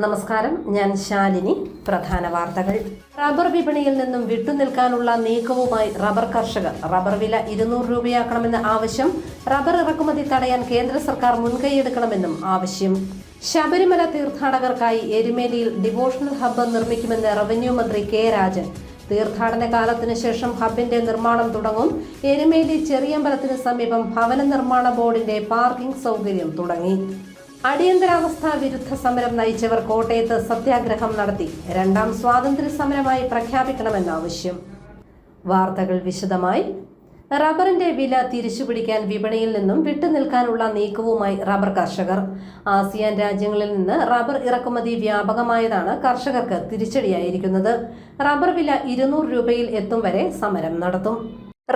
നമസ്കാരം, ഞാൻ ശാലിനി. പ്രധാന വാർത്തകൾ. റബ്ബർ വിപണിയിൽ നിന്നും വിട്ടുനിൽക്കാനുള്ള നീക്കവുമായി റബ്ബർ കർഷകർ. റബ്ബർ വില 200 രൂപയാക്കണമെന്ന ആവശ്യം. റബ്ബർ ഇറക്കുമതി തടയാൻ കേന്ദ്ര സർക്കാർ മുൻകൈയെടുക്കണമെന്നും ആവശ്യം. ശബരിമല തീർത്ഥാടകർക്കായി എരുമേലിയിൽ ഡിവോഷണൽ ഹബ്ബ് നിർമ്മിക്കുമെന്ന് റവന്യൂ മന്ത്രി കെ രാജൻ. തീർത്ഥാടന കാലത്തിനു ശേഷം ഹബ്ബിന്റെ നിർമ്മാണം തുടങ്ങും. എരുമേലി ചെറിയമ്പലത്തിന് സമീപം ഭവന നിർമ്മാണ ബോർഡിന്റെ പാർക്കിംഗ് സൗകര്യം തുടങ്ങി. അടിയന്തരാവസ്ഥ വിരുദ്ധ സമരം നയിച്ചവർ കോട്ടയത്ത് സത്യാഗ്രഹം നടത്തി. രണ്ടാം സ്വാതന്ത്ര്യ സമരമായി പ്രഖ്യാപിക്കണമെന്ന ആവശ്യം. വാർത്തകൾ വിശദമായി. റബ്ബറിന്റെ വില തിരിച്ചുപിടിക്കാൻ വിപണിയിൽ നിന്നും വിട്ടുനിൽക്കാനുള്ള നീക്കവുമായി റബ്ബർ കർഷകർ. ആസിയാൻ രാജ്യങ്ങളിൽ നിന്ന് റബ്ബർ ഇറക്കുമതി വ്യാപകമായതാണ് കർഷകർക്ക് തിരിച്ചടിയായിരിക്കുന്നത്. റബ്ബർ വില 200 രൂപയിൽ എത്തും വരെ സമരം നടത്തും.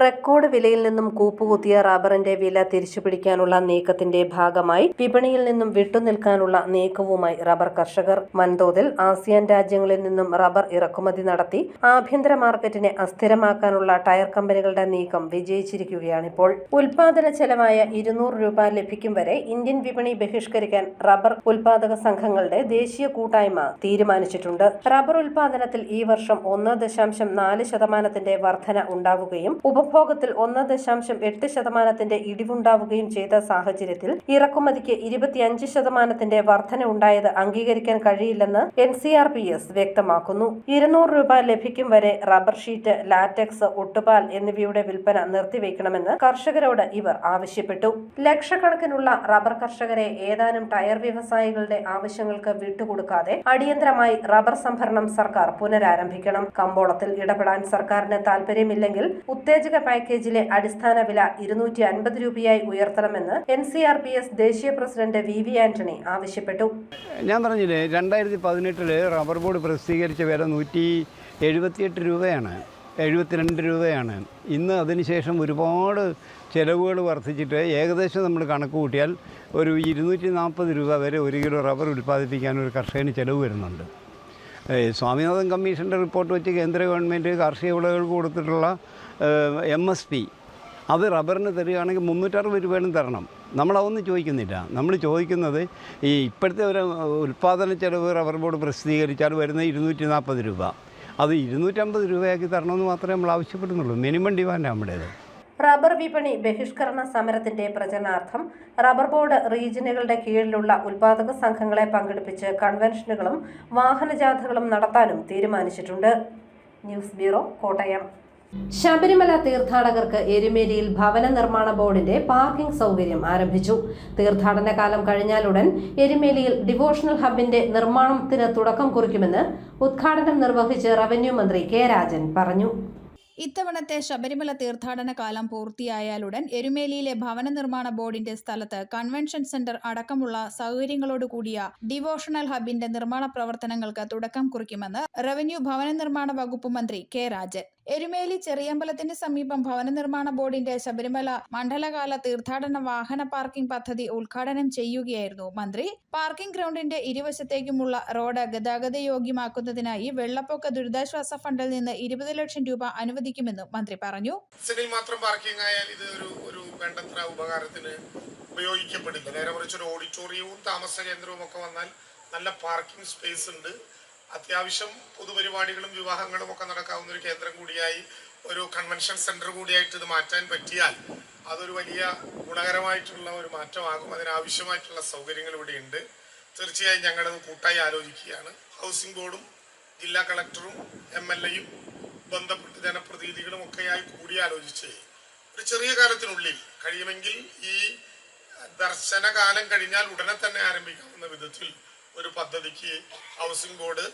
റെക്കോർഡ് വിലയിൽ നിന്നും കൂപ്പുകുത്തിയ റബ്ബറിന്റെ വില തിരിച്ചുപിടിക്കാനുള്ള നീക്കത്തിന്റെ ഭാഗമായി വിപണിയിൽ നിന്നും വിട്ടുനിൽക്കാനുള്ള നീക്കവുമായി റബ്ബർ കർഷകർ. വൻതോതിൽ ആസിയാൻ രാജ്യങ്ങളിൽ നിന്നും റബ്ബർ ഇറക്കുമതി നടത്തി ആഭ്യന്തര മാർക്കറ്റിനെ അസ്ഥിരമാക്കാനുള്ള ടയർ കമ്പനികളുടെ നീക്കം വിജയിച്ചിരിക്കുകയാണിപ്പോൾ. ഉൽപാദന ചെലവായ 200 രൂപ ലഭിക്കും വരെ ഇന്ത്യൻ വിപണി ബഹിഷ്കരിക്കാൻ റബ്ബർ ഉൽപാദക സംഘങ്ങളുടെ ദേശീയ കൂട്ടായ്മ തീരുമാനിച്ചിട്ടുണ്ട്. റബ്ബർ ഉൽപാദനത്തിൽ ഈ വർഷം 1.4% വർധന ഉണ്ടാവുകയും ഉപഭോഗത്തിൽ 1.8% ഇടിവുണ്ടാവുകയും ചെയ്ത സാഹചര്യത്തിൽ ഇറക്കുമതിക്ക് 25% വർധന ഉണ്ടായത് അംഗീകരിക്കാൻ കഴിയില്ലെന്ന് NCRPS വ്യക്തമാക്കുന്നു. 200 രൂപ ലഭിക്കും വരെ റബ്ബർ ഷീറ്റ്, ലാറ്റക്സ്, ഒട്ടുപാൽ എന്നിവയുടെ വിൽപ്പന നിർത്തിവെക്കണമെന്ന് കർഷകരോട് ഇവർ ആവശ്യപ്പെട്ടു. ലക്ഷക്കണക്കിനുള്ള റബ്ബർ കർഷകരെ ഏതാനും ടയർ വ്യവസായികളുടെ ആവശ്യങ്ങൾക്ക് വിട്ടുകൊടുക്കാതെ അടിയന്തരമായി റബ്ബർ സംഭരണം സർക്കാർ പുനരാരംഭിക്കണം. കമ്പോളത്തിൽ ഇടപെടാൻ സർക്കാരിന് താൽപര്യമില്ലെങ്കിൽ ഉത്തേജക പാക്കേജിലെ അടിസ്ഥാന വില 250 രൂപയായി ഉയർത്തണമെന്ന് NCRPS ദേശീയ പ്രസിഡന്റ് VV ആന്റണി ആവശ്യപ്പെട്ടു. ഞാൻ പറഞ്ഞില്ലേ, 2018 റബ്ബർ ബോർഡ് പ്രസിദ്ധീകരിച്ച വില 178 രൂപയാണ്, 72 രൂപയാണ്. ഇന്ന് അതിനുശേഷം ഒരുപാട് ചിലവുകൾ വർദ്ധിച്ചിട്ട് ഏകദേശം നമ്മൾ കണക്ക് കൂട്ടിയാൽ ഒരു 240 രൂപ വരെ 1 കിലോ റബ്ബർ ഉൽപ്പാദിപ്പിക്കാൻ ഒരു കർഷകന് ചിലവ് വരുന്നുണ്ട്. സ്വാമിനാഥൻ കമ്മീഷൻ്റെ റിപ്പോർട്ട് വെച്ച് കേന്ദ്ര ഗവൺമെൻറ് കാർഷിക വിളകൾക്ക് കൊടുത്തിട്ടുള്ള MSP അത് റബ്ബറിന് തരികയാണെങ്കിൽ 360 രൂപയും തരണം. നമ്മളതൊന്നും ചോദിക്കുന്നില്ല. നമ്മൾ ചോദിക്കുന്നത് ഈ ഇപ്പോഴത്തെ ഒരു ഉൽപ്പാദന ചെലവ് റബ്ബർ ബോർഡ് പ്രസിദ്ധീകരിച്ചാൽ വരുന്ന 240 രൂപ, അത് 250 രൂപയാക്കി തരണമെന്ന് മാത്രമേ നമ്മൾ ആവശ്യപ്പെടുന്നുള്ളൂ. മിനിമം ഡിമാൻഡാണ് നമ്മുടേത്. റബ്ബർ വിപണി ബഹിഷ്കരണ സമരത്തിന്റെ പ്രചരണാർത്ഥം റബ്ബർ ബോർഡ് റീജിയനുകളുടെ കീഴിലുള്ള ഉൽപാദക സംഘങ്ങളെ പങ്കെടുപ്പിച്ച് കൺവെൻഷനുകളും വാഹനജാഥകളും നടത്താനും തീരുമാനിച്ചിട്ടുണ്ട്. News bureau, Kottayam. ശബരിമല തീർത്ഥാടകർക്ക് എരുമേലിയിൽ ഭവന നിർമ്മാണ ബോർഡിന്റെ പാർക്കിംഗ് സൗകര്യം ആരംഭിച്ചു. തീർത്ഥാടന കാലം കഴിഞ്ഞാലുടൻ എരുമേലിയിൽ ഡിവോഷണൽ ഹബ്ബിന്റെ നിർമ്മാണത്തിന് തുടക്കം കുറിക്കുമെന്ന് ഉദ്ഘാടനം നിർവഹിച്ച് റവന്യൂ മന്ത്രി കെ രാജൻ പറഞ്ഞു. ഇത്തവണത്തെ ശബരിമല തീർത്ഥാടന കാലം പൂർത്തിയായാലുടൻ എരുമേലിയിലെ ഭവന നിർമ്മാണ ബോർഡിന്റെ സ്ഥലത്ത് കൺവെൻഷൻ സെന്റർ അടക്കമുള്ള സൗകര്യങ്ങളോടുകൂടിയ ഡിവോഷണൽ ഹബിന്റെ നിർമ്മാണ പ്രവർത്തനങ്ങൾക്ക് തുടക്കം കുറിക്കുമെന്ന് റവന്യൂ ഭവന നിർമ്മാണ വകുപ്പ് മന്ത്രി കെ രാജൻ. എരുമേലി ചെറിയമ്പലത്തിന് സമീപം ഭവന നിർമ്മാണ ബോർഡിന്റെ ശബരിമല മണ്ഡലകാല തീർത്ഥാടന വാഹന പാർക്കിംഗ് പദ്ധതി ഉദ്ഘാടനം ചെയ്യുകയായിരുന്നു മന്ത്രി. പാർക്കിംഗ് ഗ്രൗണ്ടിന്റെ ഇരുവശത്തേക്കുമുള്ള റോഡ് ഗതാഗത യോഗ്യമാക്കുന്നതിനായി വെള്ളപ്പൊക്ക ദുരിതാശ്വാസ ഫണ്ടിൽ നിന്ന് 20 ലക്ഷം രൂപ അനുവദിക്കുമെന്നും മന്ത്രി പറഞ്ഞു. മാത്രം പാർക്കിംഗ് ആയാൽ ഇത് ഒരു വേണ്ടത്ര ഉപകാരത്തിന് ഉപയോഗിക്കപ്പെടില്ല. നേരെ മറിച്ച് ഒരു ഓഡിറ്റോറിയവും താമസ കേന്ദ്രവും ഒക്കെ വന്നാൽ നല്ല പാർക്കിംഗ് സ്പേസ് ഉണ്ട്. അത്യാവശ്യം പൊതുപരിപാടികളും വിവാഹങ്ങളും ഒക്കെ നടക്കാവുന്ന ഒരു കേന്ദ്രം കൂടിയായി, ഒരു കൺവെൻഷൻ സെന്റർ കൂടിയായിട്ട് ഇത് മാറ്റാൻ പറ്റിയാൽ അതൊരു വലിയ ഗുണകരമായിട്ടുള്ള ഒരു മാറ്റമാകും. അതിനാവശ്യമായിട്ടുള്ള സൗകര്യങ്ങൾ ഇവിടെ ഉണ്ട്. തീർച്ചയായും ഞങ്ങളത് കൂട്ടായി ആലോചിക്കുകയാണ്. ഹൗസിംഗ് ബോർഡും ജില്ലാ കളക്ടറും MLAയും ബന്ധപ്പെട്ട ജനപ്രതിനിധികളും ഒക്കെയായി കൂടിയാലോചിച്ച് ഒരു ചെറിയ കാലത്തിനുള്ളിൽ കഴിയുമെങ്കിൽ ഈ ദർശനകാലം കഴിഞ്ഞാൽ ഉടനെ തന്നെ ആരംഭിക്കാവുന്ന വിധത്തിൽ ഒരു പദ്ധതിക്ക് ഹൗസിംഗ് ബോർഡ്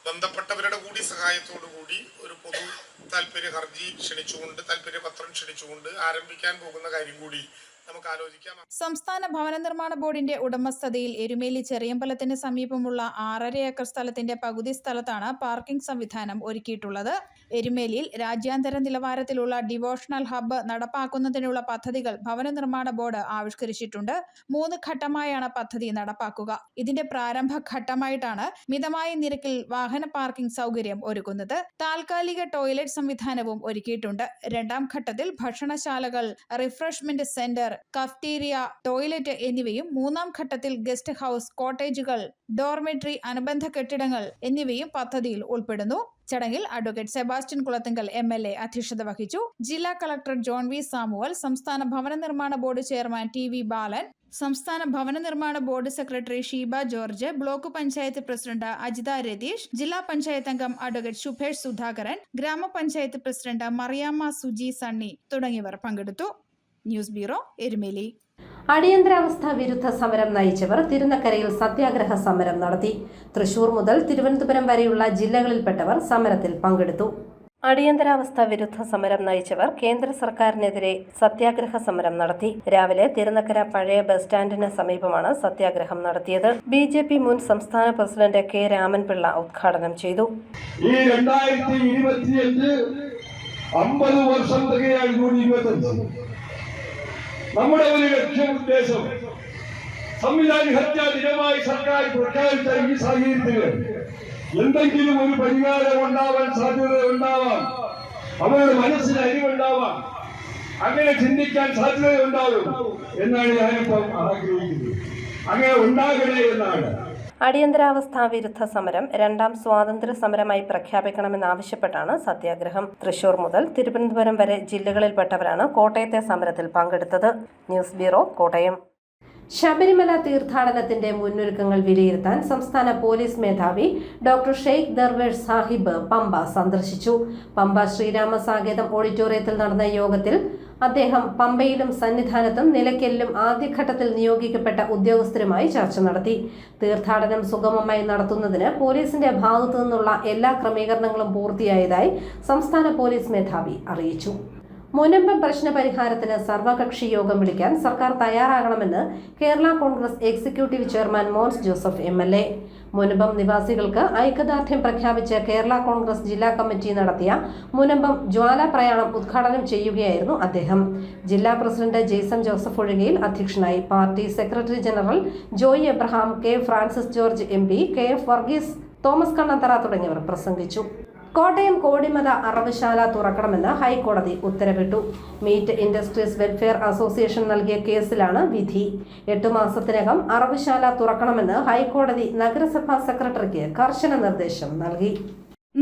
ബന്ധപ്പെട്ടവരുടെ കൂടി സഹായത്തോടു കൂടി ഒരു പൊതു താല്പര്യ ഹർജി ക്ഷണിച്ചുകൊണ്ട്, താല്പര്യപത്രം ക്ഷണിച്ചുകൊണ്ട് ആരംഭിക്കാൻ പോകുന്ന കാര്യം കൂടി നമുക്ക് ആലോചിക്കാം. സംസ്ഥാന ഭവന നിർമ്മാണ ബോർഡിന്റെ ഉടമസ്ഥതയിൽ എരുമേലി ചെറിയമ്പലത്തിന് സമീപമുള്ള 6.5 ഏക്കർ സ്ഥലത്തിന്റെ പകുതി സ്ഥലത്താണ് പാർക്കിംഗ് സംവിധാനം ഒരുക്കിയിട്ടുള്ളത്. എരുമേലിയിൽ രാജ്യാന്തര നിലവാരത്തിലുള്ള ഡിവോഷണൽ ഹബ്ബ് നടപ്പാക്കുന്നതിനുള്ള പദ്ധതികൾ ഭവന നിർമ്മാണ ബോർഡ് ആവിഷ്കരിച്ചിട്ടുണ്ട്. 3 ഘട്ടമായാണ് പദ്ധതി നടപ്പാക്കുക. ഇതിന്റെ പ്രാരംഭ ഘട്ടമായിട്ടാണ് മിതമായ നിരക്കിൽ വാഹന പാർക്കിംഗ് സൗകര്യം ഒരുക്കുന്നത്. താൽക്കാലിക ടോയ്ലറ്റ് സംവിധാനവും ഒരുക്കിയിട്ടുണ്ട്. 2ാം ഘട്ടത്തിൽ ഭക്ഷണശാലകൾ, റിഫ്രഷ്മെന്റ് സെന്റർ, കഫ്റ്റീരിയ, ടോയ്ലറ്റ് എന്നിവയും മൂന്നാം ഘട്ടത്തിൽ ഗസ്റ്റ് ഹൌസ്, കോട്ടേജുകൾ, ഡോർമെട്രി, അനുബന്ധ കെട്ടിടങ്ങൾ എന്നിവയും പദ്ധതിയിൽ ഉൾപ്പെടുന്നു. ചടങ്ങിൽ അഡ്വക്കേറ്റ് സെബാസ്റ്റ്യൻ കുളത്തുങ്കൽ MLA അധ്യക്ഷത വഹിച്ചു. ജില്ലാ കളക്ടർ ജോൺ വി സാമുവൽ, സംസ്ഥാന ഭവന നിർമ്മാണ ബോർഡ് ചെയർമാൻ TV ബാലൻ, സംസ്ഥാന ഭവന നിർമ്മാണ board secretary Sheeba George, block panchayat president Ajitha Ratheesh, ജില്ലാ പഞ്ചായത്ത് അംഗം അഡ്വക്കേറ്റ് ശുഭേഷ് സുധാകരൻ, ഗ്രാമപഞ്ചായത്ത് പ്രസിഡന്റ് മറിയാമ്മ സുജി സണ്ണി തുടങ്ങിയവർ പങ്കെടുത്തു. News bureau, Erumeli. അടിയന്തരാവസ്ഥ വിരുദ്ധ സമരം നയിച്ചവർ തിരുനക്കരയിൽ സത്യാഗ്രഹ സമരം നടത്തി. തൃശൂർ മുതൽ തിരുവനന്തപുരം വരെയുള്ള ജില്ലകളിൽപ്പെട്ടവർ സമരത്തിൽ പങ്കെടുത്തു. അടിയന്തരാവസ്ഥ വിരുദ്ധ സമരം നയിച്ചവർ കേന്ദ്ര സർക്കാരിനെതിരെ സത്യാഗ്രഹ സമരം നടത്തി. രാവിലെ തിരുനക്കര പഴയ ബസ് സ്റ്റാൻഡിന് സമീപമാണ് സത്യാഗ്രഹം നടത്തിയത്. BJP മുൻ സംസ്ഥാന പ്രസിഡന്റ് K. രാമൻപിള്ള ഉദ്ഘാടനം ചെയ്തു. ഈ 2025 50 വർഷം തികയാണ്. നമ്മുടെ ഒരു ലക്ഷ്യോദ്ദേശം സംവിധാന ഹത്യാ ദിനമായി സർക്കാർ പ്രഖ്യാപിച്ച ഈ സാഹചര്യത്തിൽ എന്തെങ്കിലും ഒരു പരിഹാരം ഉണ്ടാവാൻ സാധ്യത ഉണ്ടാവാം, അവരുടെ മനസ്സിന് അരിവുണ്ടാവാം, അങ്ങനെ ചിന്തിക്കാൻ സാധ്യതയുണ്ടാവും എന്നാണ് ഞാനിപ്പം ആഗ്രഹിക്കുന്നത്. അങ്ങനെ ഉണ്ടാകണേ എന്നാണ്. അടിയന്തരാവസ്ഥാ വിരുദ്ധ സമരം രണ്ടാം സ്വാതന്ത്ര്യ സമരമായി പ്രഖ്യാപിക്കണമെന്നാവശ്യപ്പെട്ടാണ് സത്യാഗ്രഹം. തൃശൂർ മുതൽ തിരുവനന്തപുരം വരെ ജില്ലകളിൽപ്പെട്ടവരാണ് കോട്ടയത്തെ സമരത്തിൽ പങ്കെടുത്തത്. News bureau, Kottayam. ശബരിമല തീർത്ഥാടനത്തിന്റെ മുന്നൊരുക്കങ്ങൾ വിലയിരുത്താൻ സംസ്ഥാന പോലീസ് മേധാവി ഡോക്ടർ ഷെയ്ഖ് ദർവേഷ് സാഹിബ് പമ്പ സന്ദർശിച്ചു. പമ്പ ശ്രീരാമ സാകേതം ഓഡിറ്റോറിയത്തിൽ നടന്ന യോഗത്തിൽ അദ്ദേഹം പമ്പയിലും സന്നിധാനത്തും നിലയ്ക്കലിലും ആദ്യഘട്ടത്തിൽ നിയോഗിക്കപ്പെട്ട ഉദ്യോഗസ്ഥരുമായി ചർച്ച നടത്തി. തീർത്ഥാടനം സുഗമമായി നടത്തുന്നതിന് പോലീസിന്റെ ഭാഗത്തു നിന്നുള്ള എല്ലാ ക്രമീകരണങ്ങളും പൂർത്തിയായതായി സംസ്ഥാന പോലീസ് മേധാവി അറിയിച്ചു. മുനമ്പം പ്രശ്ന പരിഹാരത്തിന് സർവകക്ഷി യോഗം വിളിക്കാൻ സർക്കാർ തയ്യാറാകണമെന്ന് Kerala Congress executive chairman Mons Joseph MLA. Munambam നിവാസികൾക്ക് ഐക്യദാർഢ്യം പ്രഖ്യാപിച്ച് കേരള കോൺഗ്രസ് ജില്ലാ കമ്മിറ്റി നടത്തിയ മുനമ്പം ജ്വാല പ്രയാണം ഉദ്ഘാടനം ചെയ്യുകയായിരുന്നു അദ്ദേഹം. ജില്ലാ പ്രസിഡന്റ് ജെയ്സൺ ജോസഫ് ഒഴികയിൽ അധ്യക്ഷനായി. Party secretary general Joy Abraham, K. Francis George MP, KF Varghese, Thomas Kannanthara തുടങ്ങിയവർ പ്രസംഗിച്ചു. കോട്ടയം കോടിമത അറവുശാല തുറക്കണമെന്ന് ഹൈക്കോടതി ഉത്തരവിട്ടു. മീറ്റ് ഇൻഡസ്ട്രീസ് വെൽഫെയർ അസോസിയേഷൻ നൽകിയ കേസിലാണ് വിധി. 8 മാസത്തിനകം അറവുശാല തുറക്കണമെന്ന് ഹൈക്കോടതി നഗരസഭാ സെക്രട്ടറിക്ക് കർശന നിർദ്ദേശം നൽകി.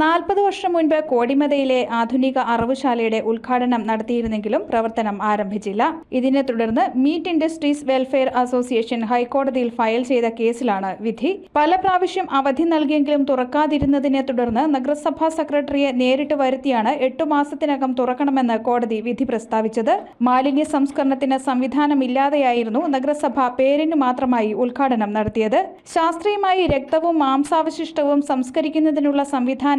40 വർഷം മുൻപ് കോടിമതയിലെ ആധുനിക അറവുശാലയുടെ ഉദ്ഘാടനം നടത്തിയിരുന്നെങ്കിലും പ്രവർത്തനം ആരംഭിച്ചില്ല. ഇതിനെ തുടർന്ന് മീറ്റ് ഇൻഡസ്ട്രീസ് വെൽഫെയർ അസോസിയേഷൻ ഹൈക്കോടതിയിൽ ഫയൽ ചെയ്ത കേസിലാണ് വിധി. പല പ്രാവശ്യം അവധി നൽകിയെങ്കിലും തുറക്കാതിരുന്നതിനെ തുടർന്ന് നഗരസഭാ സെക്രട്ടറിയെ നേരിട്ട് വരുത്തിയാണ് 8 മാസത്തിനകം തുറക്കണമെന്ന് കോടതി വിധി പ്രസ്താവിച്ചത്. മാലിന്യ സംസ്കരണത്തിന് സംവിധാനമില്ലാതെയായിരുന്നു നഗരസഭ പേരിന് മാത്രമായി ഉദ്ഘാടനം നടത്തിയത്. ശാസ്ത്രീയമായി രക്തവും മാംസാവശിഷ്ടവും സംസ്കരിക്കുന്നതിനുള്ള സംവിധാനമായ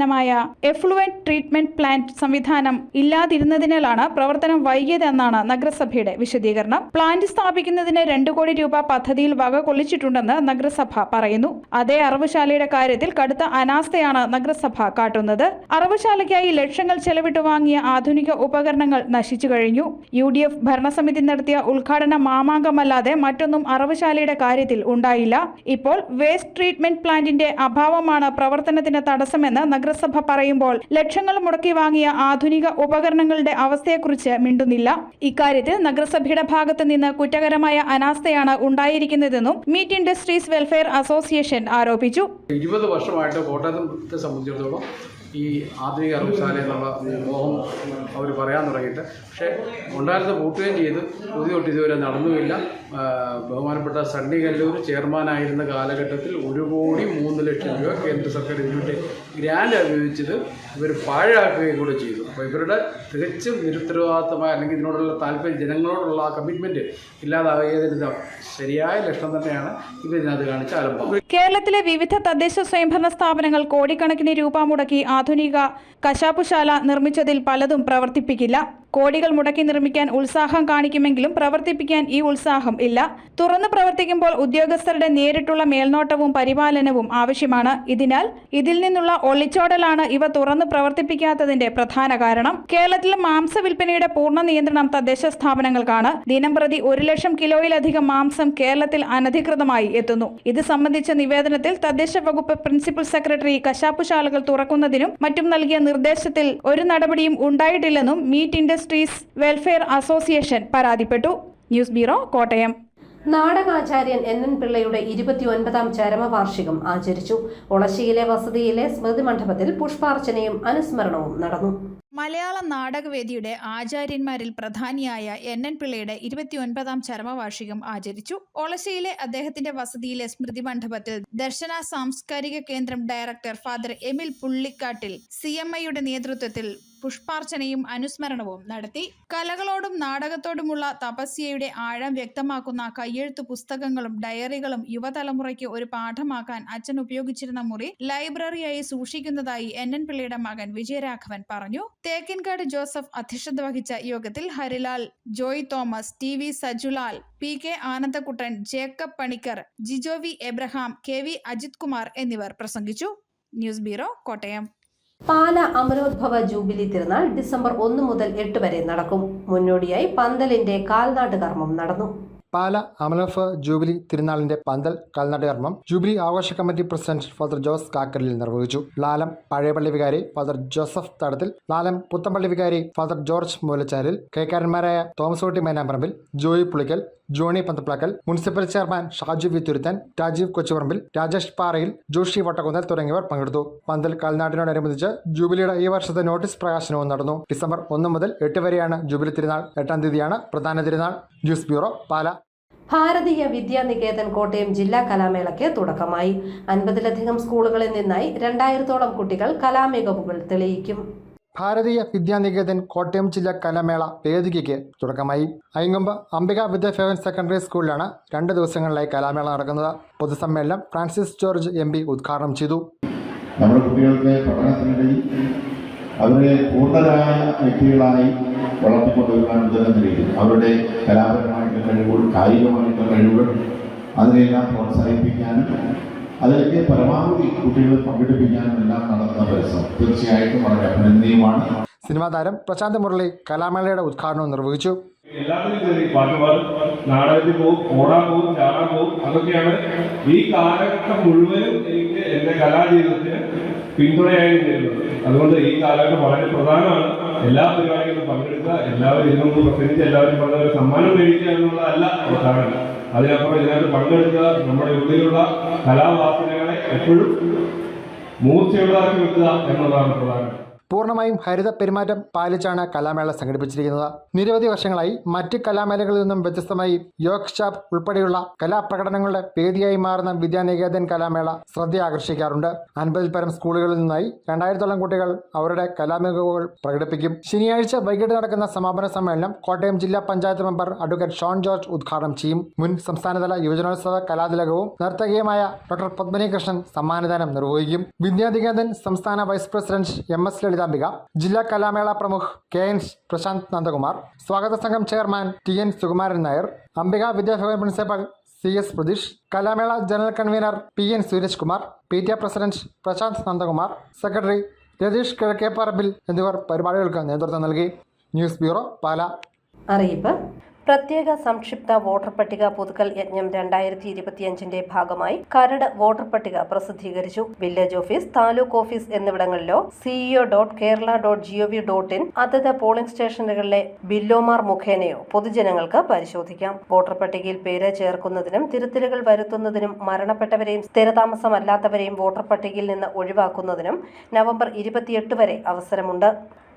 എഫ്ലുവന്റ് ട്രീറ്റ്മെന്റ് പ്ലാന്റ് സംവിധാനം ഇല്ലാതിരുന്നതിനാലാണ് പ്രവർത്തനം വൈകിയതെന്നാണ് നഗരസഭയുടെ വിശദീകരണം. പ്ലാന്റ് സ്ഥാപിക്കുന്നതിന് 2 കോടി രൂപ പദ്ധതിയിൽ വക കൊള്ളിച്ചിട്ടുണ്ടെന്ന് നഗരസഭ പറയുന്നു. അതേ അറവുശാലയുടെ കാര്യത്തിൽ കടുത്ത അനാസ്ഥയാണ് നഗരസഭ കാട്ടുന്നത്. അറവുശാലയ്ക്കായി ലക്ഷങ്ങൾ ചെലവിട്ട് വാങ്ങിയ ആധുനിക ഉപകരണങ്ങൾ നശിച്ചു കഴിഞ്ഞു. UDF ഭരണസമിതി നടത്തിയ ഉദ്ഘാടന മാമാങ്കമല്ലാതെ മറ്റൊന്നും അറവുശാലയുടെ കാര്യത്തിൽ ഉണ്ടായില്ല. ഇപ്പോൾ വേസ്റ്റ് ട്രീറ്റ്മെന്റ് പ്ലാന്റിന്റെ അഭാവമാണ് പ്രവർത്തനത്തിന് തടസ്സമെന്ന് നഗരസഭ പറയുമ്പോൾ ലക്ഷങ്ങൾ മുടക്കി വാങ്ങിയ ആധുനിക ഉപകരണങ്ങളുടെ അവസ്ഥയെക്കുറിച്ച് മിണ്ടുന്നില്ല. ഇക്കാര്യത്തിൽ നഗരസഭയുടെ ഭാഗത്തു നിന്ന് കുറ്റകരമായ അനാസ്ഥയാണ് ഉണ്ടായിരിക്കുന്നതെന്നും മീറ്റ് ഇൻഡസ്ട്രീസ് വെൽഫെയർ അസോസിയേഷൻ ആരോപിച്ചു. 20 വർഷമായിട്ട് കോട്ടയത്തെ സംബന്ധിച്ചിടത്തോളം ഈ ആധുനിക അറവുശാല എന്നുള്ള മോഹം അവർ പറയാൻ തുടങ്ങിയിട്ട്, പക്ഷേ ഉണ്ടായിരുന്ന പൂട്ടുകയും ചെയ്ത് പുതിയ തൊട്ട് ഇതുവരെ നടന്നുമില്ല. ബഹുമാനപ്പെട്ട സണ്ണി കല്ലൂർ ചെയർമാനായിരുന്ന കാലഘട്ടത്തിൽ 1,03,00,000 രൂപ കേന്ദ്ര സർക്കാർ ഇതിനുവേണ്ടി ഗ്രാൻഡ് അനുവദിച്ചത് ഇവർ പാഴാക്കുകയും കൂടെ ചെയ്തു. അപ്പോൾ ഇവരുടെ തികച്ചും നിരുത്തരവാദിത്തമായ അല്ലെങ്കിൽ ഇതിനോടുള്ള താല്പര്യം, ജനങ്ങളോടുള്ള ആ കമ്മിറ്റ്മെൻറ്റ് ഇല്ലാതാകിയതിന് ശരിയായ ലക്ഷണം തന്നെയാണ് ഇതിനകത്ത് കാണിച്ച ആരംഭം. കേരളത്തിലെ വിവിധ തദ്ദേശ സ്വയംഭരണ സ്ഥാപനങ്ങൾ കോടിക്കണക്കിന് രൂപ മുടക്കി ആധുനിക കശാപ്പുശാല നിർമ്മിച്ചതിൽ പലതും പ്രവർത്തിപ്പിക്കില്ല. കോടികൾ മുടക്കി നിർമ്മിക്കാൻ ഉത്സാഹം കാണിക്കുമെങ്കിലും പ്രവർത്തിപ്പിക്കാൻ ഈ ഉത്സാഹം ഇല്ല. തുറന്നു പ്രവർത്തിക്കുമ്പോൾ ഉദ്യോഗസ്ഥരുടെ നേരിട്ടുള്ള മേൽനോട്ടവും പരിപാലനവും ആവശ്യമാണ്. ഇതിൽ നിന്നുള്ള ഒളിച്ചോടലാണ് ഇവ തുറന്നു പ്രവർത്തിപ്പിക്കാത്തതിന്റെ പ്രധാന കാരണം. കേരളത്തിൽ മാംസ വിൽപ്പനയുടെ പൂർണ്ണ നിയന്ത്രണം തദ്ദേശ സ്ഥാപനങ്ങൾക്കാണ്. ദിനംപ്രതി 1,00,000 കിലോയിലധികം മാംസം കേരളത്തിൽ അനധികൃതമായി എത്തുന്നു. ഇത് സംബന്ധിച്ച നിവേദനത്തിൽ തദ്ദേശ വകുപ്പ് പ്രിൻസിപ്പൽ സെക്രട്ടറി കശാപ്പുശാലകൾ തുറക്കുന്നതിനും മറ്റും നൽകിയ നിർദ്ദേശത്തിൽ ഒരു നടപടിയും ഉണ്ടായിട്ടില്ലെന്നും മീറ്റ് ഇൻഡസ്ട്രീസ് വെൽഫെയർ അസോസിയേഷൻ പരാതിപ്പെട്ടു. News bureau, Kottayam. നാടകാചാര്യൻ NN പിള്ളയുടെ 29ാം ചരമവാർഷികം ആചരിച്ചു. ഒളശ്ശിയിലെ വസതിയിലെ സ്മൃതി മണ്ഡപത്തിൽ പുഷ്പാർച്ചനയും അനുസ്മരണവും നടന്നു. മലയാള നാടകവേദിയുടെ ആചാര്യന്മാരിൽ പ്രധാനിയായ NN പിള്ളയുടെ 29ാം ചരമവാർഷികം ആചരിച്ചു. ഒളശ്ശിയിലെ അദ്ദേഹത്തിന്റെ വസതിയിലെ സ്മൃതി മണ്ഡപത്തിൽ ദർശന സാംസ്കാരിക കേന്ദ്രം ഡയറക്ടർ ഫാദർ എമിൽ പുള്ളിക്കാട്ടിൽ CMIയുടെ നേതൃത്വത്തിൽ പുഷ്പാർച്ചനയും അനുസ്മരണവും നടത്തി. കലകളോടും നാടകത്തോടുമുള്ള തപസ്യയുടെ ആഴം വ്യക്തമാക്കുന്ന കയ്യെഴുത്തു പുസ്തകങ്ങളും ഡയറികളും യുവതലമുറയ്ക്ക് ഒരു പാഠമാക്കാൻ അച്ഛൻ ഉപയോഗിച്ചിരുന്ന മുറി ലൈബ്രറിയായി സൂക്ഷിക്കുന്നതായി NN പിള്ളയുടെ മകൻ വിജയരാഘവൻ പറഞ്ഞു. തേക്കിൻകാട് ജോസഫ് അധ്യക്ഷത വഹിച്ച യോഗത്തിൽ ഹരിലാൽ, ജോയ് തോമസ്, TV സജുലാൽ, PK ആനന്ദക്കുട്ടൻ, ജേക്കബ് പണിക്കർ, ജിജോവി എബ്രഹാം, KV അജിത് കുമാർ എന്നിവർ പ്രസംഗിച്ചു. News bureau, Kottayam. പാല അമരോദ്ഭവ ജൂബിലി തിരുനാൾ ഡിസംബർ 1 മുതൽ 8 വരെ നടക്കും. മുന്നോടിയായി പന്തലിന്റെ കാൽനാട്ട് കർമ്മം നടന്നു. പാല അമലോത്ഭവ ജൂബിലി തിരുനാളിന്റെ പന്തൽ കാൽനാട്ട് കർമ്മം ജൂബിലി ആഘോഷ committee president father Jose Kakkalil നിർവഹിച്ചു. ലാലം പഴയപള്ളി വികാരി ഫാദർ ജോസഫ് തടത്തിൽ, ലാലം പുത്തമ്പള്ളി വികാരി ഫാദർ ജോർജ് മൂലച്ചാലിൽ, കൈക്കാരന്മാരായ Thomas Ooty Menamparambil, Joy Pulickal, Johny Panthaplackal, municipal chairman Shaju V Thuruthan, Rajeev Kochuparambil, Rajesh Parayil, Joshi Vattakunnel തുടങ്ങിയവർ പങ്കെടുത്തു. പന്തൽ കാൽനാട്ടിനോടനുബന്ധിച്ച് ജൂബിലിയുടെ ഈ വർഷത്തെ നോട്ടീസ് പ്രകാശനവും നടന്നു. ഡിസംബർ 1 മുതൽ 8 വരെയാണ് ജൂബിലി തിരുനാൾ. 8-ാം തീയതിയാണ് പ്രധാന തിരുനാൾ. ന്യൂസ് ബ്യൂറോ, പാല. ഭാരതീയ വിദ്യാനികേതൻ കോട്ടയം ജില്ലാ കലാമേളയ്ക്ക് തുടക്കമായി. 50-ലധികം സ്കൂളുകളിൽ നിന്നായി 2000-ഓളം കുട്ടികൾ കലാമികവുകൾ തെളിയിക്കും. ഭാരതീയ വിദ്യാനികേതൻ കോട്ടയം ജില്ലാ കലാമേള വേദികയ്ക്ക് തുടക്കമായി. അയങ്ങുമ്പ് അംബിക വിദ്യാഭവൻ സെക്കൻഡറി സ്കൂളിലാണ് 2 ദിവസങ്ങളിലായി കലാമേള നടക്കുന്നത്. പൊതുസമ്മേളനം ഫ്രാൻസിസ് ജോർജ് MP ഉദ്ഘാടനം ചെയ്തു. നമ്മുടെ കുട്ടികൾക്ക് പഠനത്തിനിടയിൽ അവരെ പൂർണ്ണരായ വ്യക്തികളായി വളർത്തിക്കൊണ്ടുവരുവാനുള്ള നിലയിൽ അവരുടെ കലാപരമായിട്ടുള്ള കഴിവുകൾ, കായികമായിട്ടുള്ള കഴിവുകൾ അതിനെല്ലാം പ്രോത്സാഹിപ്പിക്കാനും അതിലേക്ക് പരമാവധി കുട്ടികളെ പങ്കെടുപ്പിക്കാനും എല്ലാം നടത്തുന്ന പരിശ്രമം തീർച്ചയായിട്ടും വളരെ അഭിനന്ദനീയമാണ്. സിനിമാ താരം പ്രശാന്ത് മുരളി കലാമേളയുടെ ഉദ്ഘാടനവും നിർവഹിച്ചു. എല്ലാത്തിനും കയറി പാട്ടുപാടും, നാടകത്തിൽ പോകും, ഓടാൻ പോകും, ചാടാൻ പോകും. അതൊക്കെയാണ് ഈ കാലഘട്ടം മുഴുവനും എനിക്ക് എൻ്റെ കലാജീവിതത്തിന് പിന്തുണയായി തരുന്നത്. അതുകൊണ്ട് ഈ കാലഘട്ടം വളരെ പ്രധാനമാണ്. എല്ലാ പരിപാടികളിലും പങ്കെടുക്കുക, എല്ലാവരും ഇതിനൊന്നും പ്രത്യേകിച്ച് എല്ലാവരും പറഞ്ഞ ഒരു സമ്മാനം മേടിക്കുക എന്നുള്ളതല്ല പ്രധാനം. അതിനപ്പുറം ഇതിനകത്ത് പങ്കെടുക്കുക, നമ്മുടെ ഉള്ളിലുള്ള കലാവാസനകളെ എപ്പോഴും മൂർച്ചയുള്ളതാക്കി വെക്കുക എന്നുള്ളതാണ് പ്രധാനം. പൂർണ്ണമായും ഹരിത പെരുമാറ്റം പാലിച്ചാണ് കലാമേള സംഘടിപ്പിച്ചിരിക്കുന്നത്. നിരവധി വർഷങ്ങളായി മറ്റ് കലാമേളകളിൽ നിന്നും വ്യത്യസ്തമായി യോഗ് ഷാപ്പ് ഉൾപ്പെടെയുള്ള കലാപ്രകടനങ്ങളുടെ വേദിയായി മാറുന്ന വിദ്യാനികേതൻ കലാമേള ശ്രദ്ധ ആകർഷിക്കാറുണ്ട്. 50-ൽ പരം സ്കൂളുകളിൽ നിന്നായി 2000-ഓളം കുട്ടികൾ അവരുടെ കലാമികവുകൾ പ്രകടിപ്പിക്കും. ശനിയാഴ്ച വൈകിട്ട് നടക്കുന്ന സമാപന സമ്മേളനം കോട്ടയം ജില്ലാ പഞ്ചായത്ത് മെമ്പർ അഡ്വക്കേറ്റ് ഷോൺ ജോർജ് ഉദ്ഘാടനം ചെയ്യും. മുൻ സംസ്ഥാനതല യുവജനോത്സവ കലാതിലകവും നർത്തകിയുമായ ഡോക്ടർ പത്മിനി കൃഷ്ണൻ സമ്മാനദാനം നിർവഹിക്കും. വിദ്യാനികേതൻ സംസ്ഥാന വൈസ് പ്രസിഡന്റ് MS ലളിതാംബിക, ജില്ലാ കലാമേള പ്രമുഖ് KN പ്രശാന്ത് നന്ദകുമാർ, സ്വാഗത സംഘം chairman TN Sukumaran Nair, Ambika Vidyabhavan principal CS Pratheesh, Kalamela general convener PN Sooraj Kumar, PTA president Prashanth Nandakumar, secretary Ratheesh Kizhakkeparambil എന്നിവർ പരിപാടികൾക്ക് നേതൃത്വം നൽകി. News bureau, Pala. അറിയിപ്പ്: പ്രത്യേക സംക്ഷിപ്ത വോട്ടർ പട്ടിക പുതുക്കൽ യജ്ഞം 2025ന്റെ ഭാഗമായി കരട് വോട്ടർ പട്ടിക പ്രസിദ്ധീകരിച്ചു. വില്ലേജ് ഓഫീസ്, താലൂക്ക് ഓഫീസ് എന്നിവിടങ്ങളിലോ ceo.kerala.gov.in അതത് പോളിംഗ് സ്റ്റേഷനുകളിലെ ബില്ലോമാർ മുഖേനയോ പൊതുജനങ്ങൾക്ക് പരിശോധിക്കാം. വോട്ടർ പട്ടികയിൽ പേര് ചേർക്കുന്നതിനും തിരുത്തലുകൾ വരുത്തുന്നതിനും മരണപ്പെട്ടവരെയും സ്ഥിരതാമസമല്ലാത്തവരെയും വോട്ടർ പട്ടികയിൽ നിന്ന് ഒഴിവാക്കുന്നതിനും നവംബർ 28 വരെ അവസരമുണ്ട്.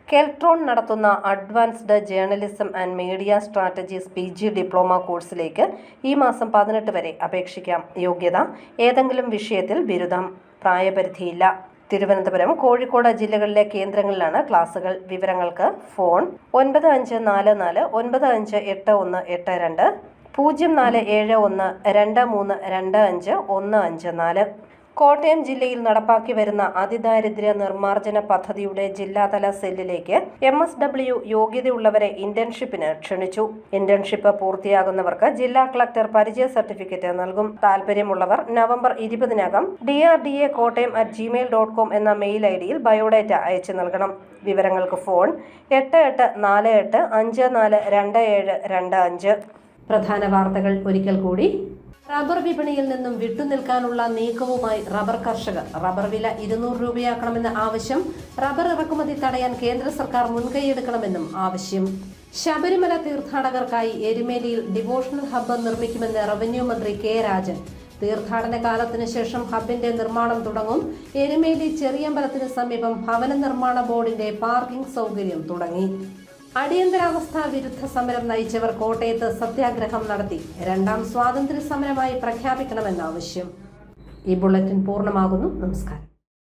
കെൽട്രോൺ നടത്തുന്ന advanced journalism and media strategies PG diploma കോഴ്സിലേക്ക് ഈ മാസം 18 വരെ അപേക്ഷിക്കാം. യോഗ്യത: ഏതെങ്കിലും വിഷയത്തിൽ ബിരുദം. പ്രായപരിധിയില്ല. തിരുവനന്തപുരം, കോഴിക്കോട് ജില്ലകളിലെ കേന്ദ്രങ്ങളിലാണ് ക്ലാസുകൾ. വിവരങ്ങൾക്ക് ഫോൺ 9544958182 047123255154. കോട്ടയം ജില്ലയിൽ നടപ്പാക്കി വരുന്ന അതിദാരിദ്ര്യ നിർമ്മാർജ്ജന പദ്ധതിയുടെ ജില്ലാതല സെല്ലിലേക്ക് MSW യോഗ്യതയുള്ളവരെ ഇന്റേൺഷിപ്പിന് ക്ഷണിച്ചു. ഇന്റേൺഷിപ്പ് പൂർത്തിയാകുന്നവർക്ക് ജില്ലാ കളക്ടർ പരിചയ സർട്ടിഫിക്കറ്റ് നൽകും. താൽപര്യമുള്ളവർ നവംബർ 20-നകം drda.kottayam@gmail.com എന്ന മെയിൽ ID-യിൽ ബയോഡേറ്റ അയച്ചു നൽകണം. വിവരങ്ങൾക്ക് ഫോൺ 8848542725. പ്രധാന വാർത്തകൾ ഒരിക്കൽ കൂടി. റബ്ബർ വിപണിയിൽ നിന്നും വിട്ടുനിൽക്കാനുള്ള നീക്കവുമായി റബ്ബർ കർഷകർ. റബ്ബർ വില 200 രൂപയാക്കണമെന്ന ആവശ്യം. റബ്ബർ ഇറക്കുമതി തടയാൻ കേന്ദ്ര സർക്കാർ മുൻകൈയെടുക്കണമെന്നും ആവശ്യം. ശബരിമല തീർത്ഥാടകർക്കായി എരുമേലിയിൽ ഡിവോഷണൽ ഹബ്ബ് നിർമ്മിക്കുമെന്ന് റവന്യൂ മന്ത്രി കെ രാജൻ. തീർത്ഥാടന കാലത്തിനു ശേഷം ഹബ്ബിന്റെ നിർമ്മാണം തുടങ്ങും. എരുമേലി ചെറിയമ്പലത്തിന് സമീപം ഭവന നിർമ്മാണ ബോർഡിന്റെ പാർക്കിംഗ് സൗകര്യം തുടങ്ങി. അടിയന്തരാവസ്ഥാ വിരുദ്ധ സമരം നയിച്ചവർ കോട്ടയത്ത് സത്യാഗ്രഹം നടത്തി. 2ാം സ്വാതന്ത്ര്യ സമരമായി പ്രഖ്യാപിക്കണമെന്ന ആവശ്യം. ഈ ബുള്ളറ്റിൻ പൂർണ്ണമാകുന്നു. നമസ്കാരം.